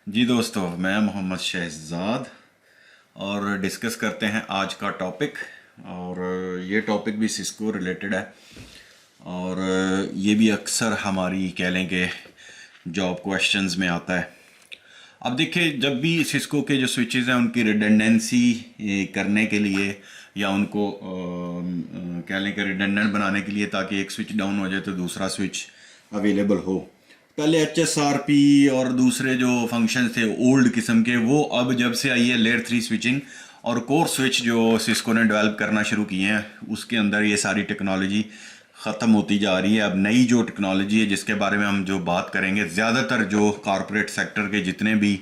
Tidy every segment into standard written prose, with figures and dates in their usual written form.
जी दोस्तों, मैं मोहम्मद शहजाद और डिस्कस करते हैं आज का टॉपिक। और ये टॉपिक भी सिस्को रिलेटेड है और ये भी अक्सर हमारी कह लें कि जॉब क्वेश्चंस में आता है। अब देखिए, जब भी सिस्को के जो स्विचेस हैं उनकी रिडंडेंसी करने के लिए या उनको कह लें कि रिडंडेंट बनाने के लिए, ताकि एक स्विच डाउन हो जाए तो दूसरा स्विच अवेलेबल हो, पहले HSRP और दूसरे जो फंक्शन थे ओल्ड किस्म के, वो अब जब से आई है लेयर 3 स्विचिंग और कोर स्विच जो सिस्को ने डेवलप करना शुरू किए हैं, उसके अंदर ये सारी टेक्नोलॉजी ख़त्म होती जा रही है। अब नई जो टेक्नोलॉजी है जिसके बारे में हम जो बात करेंगे, ज़्यादातर जो कॉरपोरेट सेक्टर के जितने भी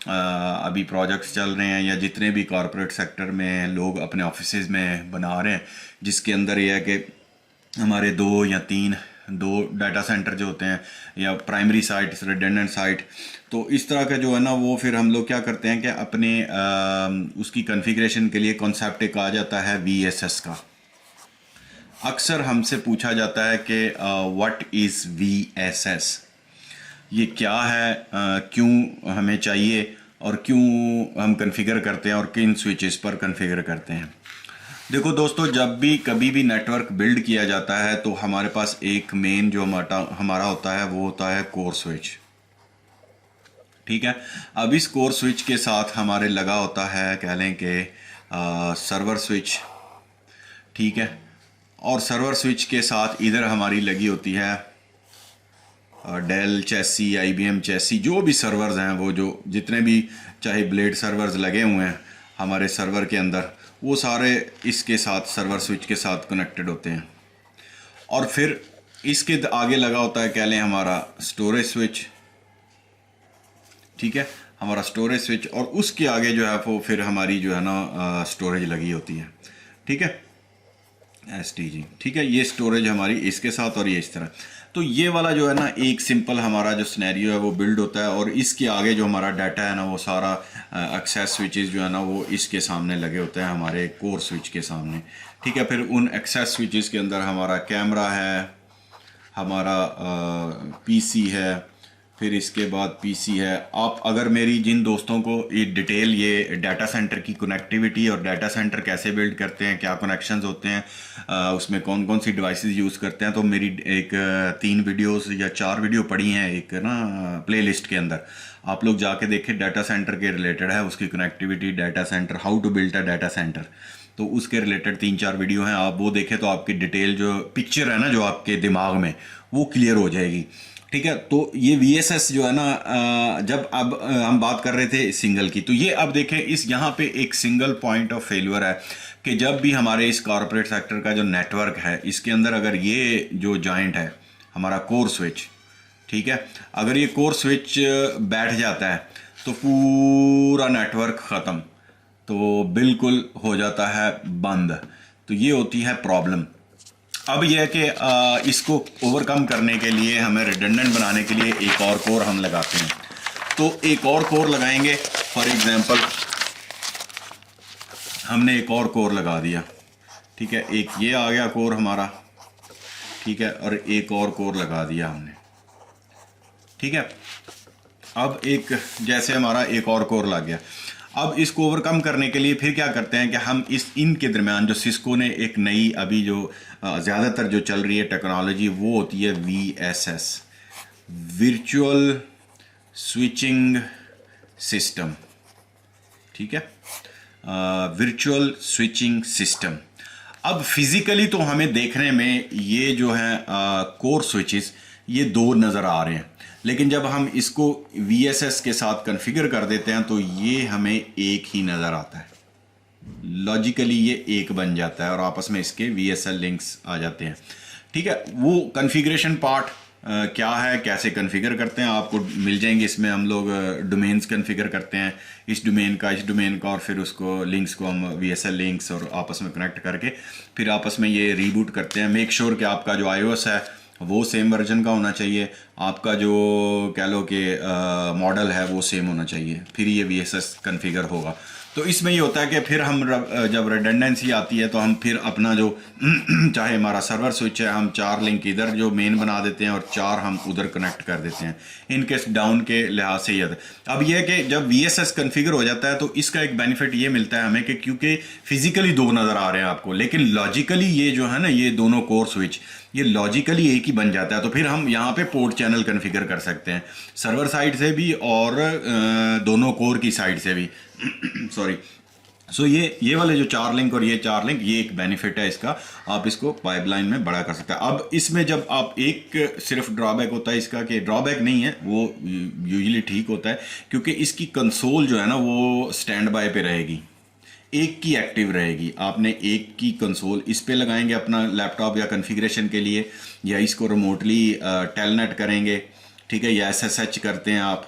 अभी प्रोजेक्ट्स चल रहे हैं या जितने भी कॉरपोरेट सेक्टर में लोग अपने ऑफिसेज में बना रहे हैं, जिसके अंदर ये है कि हमारे दो डाटा सेंटर जो होते हैं या प्राइमरी साइट, रिडंडेंट साइट, तो इस तरह का जो है ना, वो फिर हम लोग क्या करते हैं कि अपने उसकी कॉन्फ़िगरेशन के लिए कॉन्सेप्ट एक आ जाता है VSS का। अक्सर हमसे पूछा जाता है कि व्हाट इज़ VSS, ये क्या है, क्यों हमें चाहिए और क्यों हम कॉन्फ़िगर करते हैं और किन स्विचेस पर कॉन्फ़िगर करते हैं। देखो दोस्तों, जब भी कभी भी नेटवर्क बिल्ड किया जाता है तो हमारे पास एक मेन जो हमारा होता है वो होता है कोर स्विच। ठीक है। अब इस कोर स्विच के साथ हमारे लगा होता है, कह लें कि सर्वर स्विच। ठीक है। और सर्वर स्विच के साथ इधर हमारी लगी होती है डेल चेसी, IBM चेसी, जो भी सर्वर्स हैं, वो जो जितने भी चाहे ब्लेड सर्वर्स लगे हुए हैं हमारे सर्वर के अंदर, वो सारे इसके साथ सर्वर स्विच के साथ कनेक्टेड होते हैं। और फिर इसके आगे लगा होता है, कह लें, हमारा स्टोरेज स्विच। ठीक है, हमारा स्टोरेज स्विच, और उसके आगे जो है वो फिर हमारी जो है ना स्टोरेज लगी होती है। ठीक है, STG। ठीक है, ये स्टोरेज हमारी इसके साथ और ये इस तरह। तो ये वाला जो है ना एक सिंपल हमारा जो सिनेरियो है वो बिल्ड होता है, और इसके आगे जो हमारा डाटा है ना, वो सारा एक्सेस स्विचेस जो है ना वो इसके सामने लगे होते हैं, हमारे कोर स्विच के सामने। ठीक है, फिर उन एक्सेस स्विचेस के अंदर हमारा कैमरा है, हमारा PC है, फिर इसके बाद PC है। आप अगर मेरी जिन दोस्तों को ये डिटेल, ये डाटा सेंटर की कनेक्टिविटी और डाटा सेंटर कैसे बिल्ड करते हैं, क्या कनेक्शंस होते हैं, उसमें कौन कौन सी डिवाइसेस यूज़ करते हैं, तो मेरी एक 3 वीडियोस या 4 वीडियो पड़ी हैं एक ना प्लेलिस्ट के अंदर। आप लोग जाके देखें, डाटा सेंटर के रिलेटेड है, उसकी connectivity, data centre, how to build a data centre, तो उसके रिलेटेड 3-4 वीडियो हैं। आप वो देखें तो आपकी डिटेल जो पिक्चर है ना, जो आपके दिमाग में, वो क्लियर हो जाएगी। ठीक है, तो ये VSS जो है ना, जब अब हम बात कर रहे थे सिंगल की, तो ये अब देखें, इस यहाँ पे एक सिंगल पॉइंट ऑफ फेल्यूर है कि जब भी हमारे इस कॉरपोरेट सेक्टर का जो नेटवर्क है, इसके अंदर अगर ये जो जॉइंट है हमारा कोर स्विच, ठीक है, अगर ये कोर स्विच बैठ जाता है तो पूरा नेटवर्क ख़त्म, तो बिल्कुल हो जाता है बंद। तो ये होती है प्रॉब्लम। अब यह है कि इसको ओवरकम करने के लिए, हमें रिडंडेंट बनाने के लिए एक और कोर हम लगाते हैं। तो एक और कोर लगाएंगे, फॉर एग्जांपल हमने एक और कोर लगा दिया। ठीक है, एक ये आ गया कोर हमारा। ठीक है, और एक और कोर लगा दिया हमने। ठीक है, अब एक जैसे हमारा एक और कोर लग गया। अब इसको ओवरकम करने के लिए फिर क्या करते हैं कि हम इनके दरमियान जो सिस्को ने एक नई अभी जो ज़्यादातर जो चल रही है टेक्नोलॉजी, वो होती है VSS, वर्चुअल स्विचिंग सिस्टम। ठीक है, वर्चुअल स्विचिंग सिस्टम। अब फिजिकली तो हमें देखने में ये जो है कोर स्विचेस, ये 2 नज़र आ रहे हैं, लेकिन जब हम इसको VSS के साथ कॉन्फ़िगर कर देते हैं तो ये हमें एक ही नज़र आता है। लॉजिकली ये एक बन जाता है और आपस में इसके VSL लिंक्स आ जाते हैं। ठीक है, वो कॉन्फ़िगरेशन पार्ट क्या है, कैसे कॉन्फ़िगर करते हैं, आपको मिल जाएंगे। इसमें हम लोग डोमेन्स कॉन्फ़िगर करते हैं, इस डोमेन का, और फिर उसको लिंक्स को हम VSL लिंक्स और आपस में कनेक्ट करके फिर आपस में ये रीबूट करते हैं। मेक श्योर कि आपका जो iOS है वो सेम वर्जन का होना चाहिए, आपका जो कह लो कि मॉडल है वो सेम होना चाहिए, फिर ये VSS कॉन्फ़िगर होगा। तो इसमें ये होता है कि फिर हम जब रिडंडेंसी आती है तो हम फिर अपना जो चाहे हमारा सर्वर स्विच है, हम 4 लिंक इधर जो मेन बना देते हैं और 4 हम उधर कनेक्ट कर देते हैं। इनकेस डाउन के लिहाज से ये है। अब ये है कि जब VSS कन्फिगर हो जाता है तो इसका एक बेनिफिट ये मिलता है हमें कि क्योंकि फिजिकली 2 नज़र आ रहे हैं आपको, लेकिन लॉजिकली ये जो है ना, ये दोनों कोर स्विच ये लॉजिकली एक ही बन जाता है। तो फिर हम यहाँ पे पोर्ट चैनल कन्फिगर कर सकते हैं, सर्वर साइड से भी और दोनों कोर की साइड से भी सॉरी। सो ये वाले जो 4 लिंक और ये 4 लिंक, ये एक बेनिफिट है इसका, आप इसको पाइपलाइन में बड़ा कर सकते हैं। अब इसमें जब आप एक सिर्फ ड्रॉबैक होता है इसका, कि ड्रॉबैक नहीं है, वो यूजुअली ठीक होता है, क्योंकि इसकी कंसोल जो है ना वो स्टैंड बाय पे रहेगी, एक की एक्टिव रहेगी। आपने एक की कंसोल इस पे लगाएंगे अपना लैपटॉप या कॉन्फ़िगरेशन के लिए, या इसको रिमोटली टेलनेट करेंगे, ठीक है, या SSH करते हैं आप,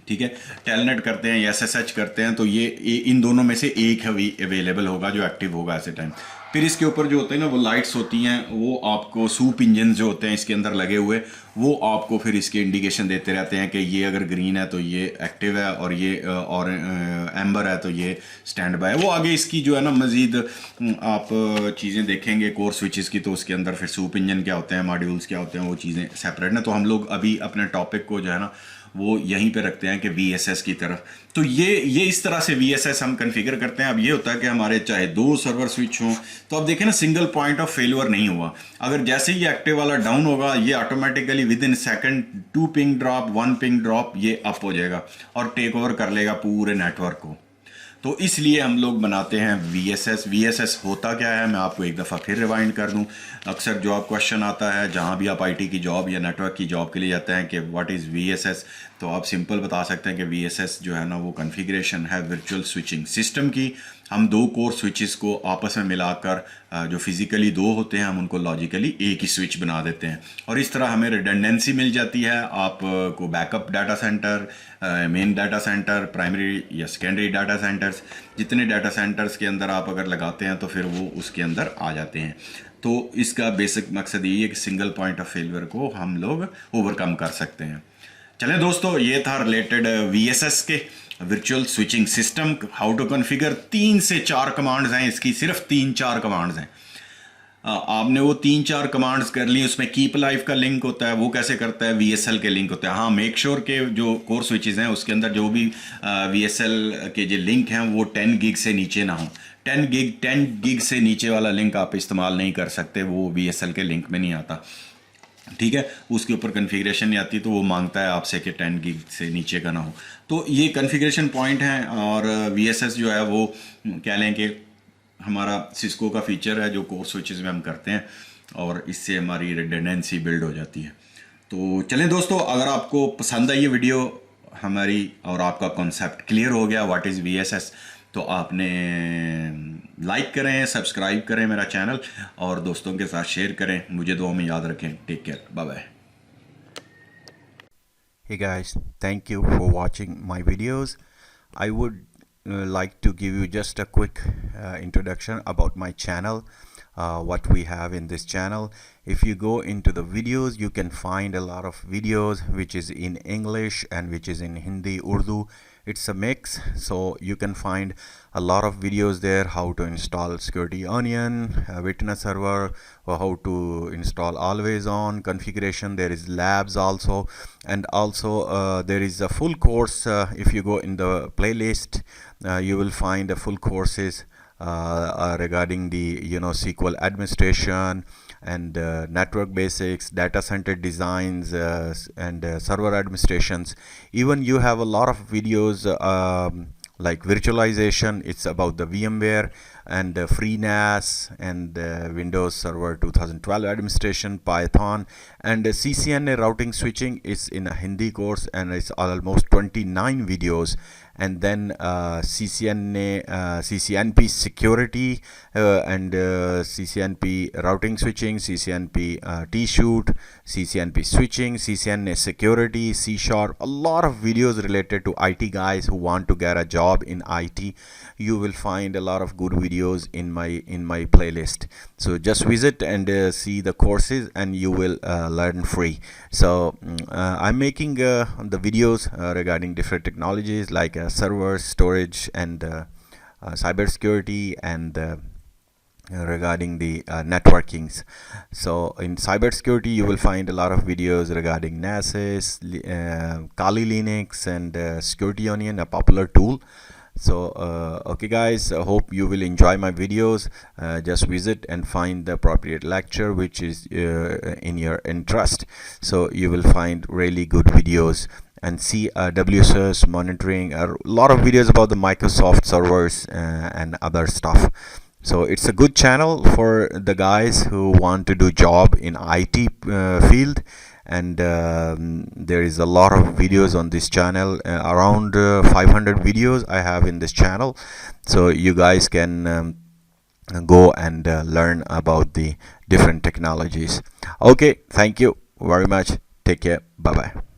ठीक है, टेलनेट करते हैं या SSH करते हैं, तो ये इन दोनों में से एक अवेलेबल होगा जो एक्टिव होगा ऐसे टाइम। फिर इसके ऊपर जो होते हैं ना वो लाइट्स होती हैं, वो आपको सूप इंजन जो होते हैं इसके अंदर लगे हुए, वो आपको फिर इसके इंडिकेशन देते रहते हैं कि ये अगर ग्रीन है तो ये एक्टिव है, और ये और एम्बर है तो ये स्टैंड बाय है। वो आगे इसकी जो है ना मज़ीद आप चीज़ें देखेंगे कोर स्विचेस की, तो उसके अंदर फिर सूप इंजन क्या होते हैं, मॉड्यूल्स क्या होते हैं, वो चीज़ें सेपरेट ना। तो हम लोग अभी अपने टॉपिक को जो है ना वो यहीं पे रखते हैं कि VSS की तरफ। तो ये इस तरह से VSS हम कन्फिगर करते हैं। अब ये होता है कि हमारे चाहे 2 सर्वर स्विच हों, तो अब देखें ना सिंगल पॉइंट ऑफ फेलियर नहीं हुआ। अगर जैसे ही एक्टिव वाला डाउन होगा, ये automatically with in second 2 ping drop 1 ping drop ये अप हो जाएगा और टेक ओवर कर लेगा पूरे नेटवर्क को। तो इसलिए हम लोग बनाते हैं VSS होता क्या है, मैं आपको एक दफ़ा फिर रिवाइंड कर दूं। अक्सर जॉब क्वेश्चन आता है जहां भी आप IT की जॉब या नेटवर्क की जॉब के लिए जाते हैं कि व्हाट इज़ VSS, तो आप सिंपल बता सकते हैं कि VSS जो है ना वो कॉन्फ़िगरेशन है वर्चुअल स्विचिंग सिस्टम की। हम 2 कोर स्विचेस को आपस में मिलाकर जो फिज़िकली 2 होते हैं हम उनको लॉजिकली एक ही स्विच बना देते हैं, और इस तरह हमें रिडंडेंसी मिल जाती है। आपको backup data centre, main data centre, primary या सेकेंडरी डाटा सेंटर्स, जितने डाटा सेंटर्स के अंदर आप अगर लगाते हैं तो फिर वो उसके अंदर आ जाते हैं। तो इसका बेसिक मकसद यही है कि सिंगल पॉइंट ऑफ फेलियर को हम लोग ओवरकम कर सकते हैं। चलें दोस्तों, ये था रिलेटेड VSS के virtual switching system, how to configure. 3 से 4 कमांड्स हैं इसकी, सिर्फ 3-4 कमांड्स हैं। आपने वो 3-4 कमांड्स कर ली, उसमें कीप लाइफ का लिंक होता है, वो कैसे करता है, VSL के लिंक होता है। हाँ, मेक श्योर के जो कोर स्विचेस हैं उसके अंदर जो भी VSL के जो लिंक हैं वो 10 गिग से नीचे ना हो। 10 गिग से नीचे वाला लिंक आप इस्तेमाल नहीं कर सकते, वो VSL के लिंक में नहीं आता, ठीक है। उसके ऊपर कॉन्फ़िगरेशन नहीं आती, तो वो मांगता है आपसे कि 10 गिग से नीचे का ना हो। तो ये कॉन्फ़िगरेशन पॉइंट हैं, और VSS जो है वो कह लें कि हमारा सिस्को का फीचर है जो कोर स्विचेस में हम करते हैं, और इससे हमारी रिडंडेंसी बिल्ड हो जाती है। तो चलें दोस्तों, अगर आपको पसंद आई ये वीडियो हमारी और आपका कॉन्सेप्ट क्लियर हो गया व्हाट इज़ VSS, तो आपने लाइक करें, सब्सक्राइब करें मेरा चैनल, और दोस्तों के साथ शेयर करें। मुझे दुआ में याद रखें। Take care, bye bye. Hey guys, thank you for watching my videos. I would like to give you just a quick introduction about my channel, what we have in this channel. If you go into the videos, you can find a lot of videos which is in English and which is in Hindi, Urdu. It's a mix, so you can find a lot of videos there, how to install Security Onion, Witness Server, or how to install Always On configuration. There is labs also, and also there is a full course. If you go in the playlist, you will find a full courses regarding the SQL administration and network basics, data center designs, and server administrations. Even you have a lot of videos like virtualization. It's about the VMware and FreeNAS and Windows Server 2012 administration, Python, and CCNA routing switching is in a Hindi course, and it's almost 29 videos. And then CCNP security and CCNP routing switching, CCNP T-shoot, CCNP switching, CCNA security, C#, a lot of videos related to IT guys who want to get a job in IT. You will find a lot of good videos videos in my playlist. So just visit and see the courses, and you will learn free. So I'm making the videos regarding different technologies like servers, storage, and cybersecurity, and regarding the networkings. So in cybersecurity, you will find a lot of videos regarding NASA's, Kali Linux, and Security Onion, a popular tool. So okay guys, I hope you will enjoy my videos. Just visit and find the appropriate lecture which is in your interest. So you will find really good videos, and see WSS monitoring, a lot of videos about the Microsoft servers and other stuff. So it's a good channel for the guys who want to do job in IT field, and there is a lot of videos on this channel, around 500 videos I have in this channel. So you guys can go and learn about the different technologies. Okay, thank you very much. Take care. Bye bye.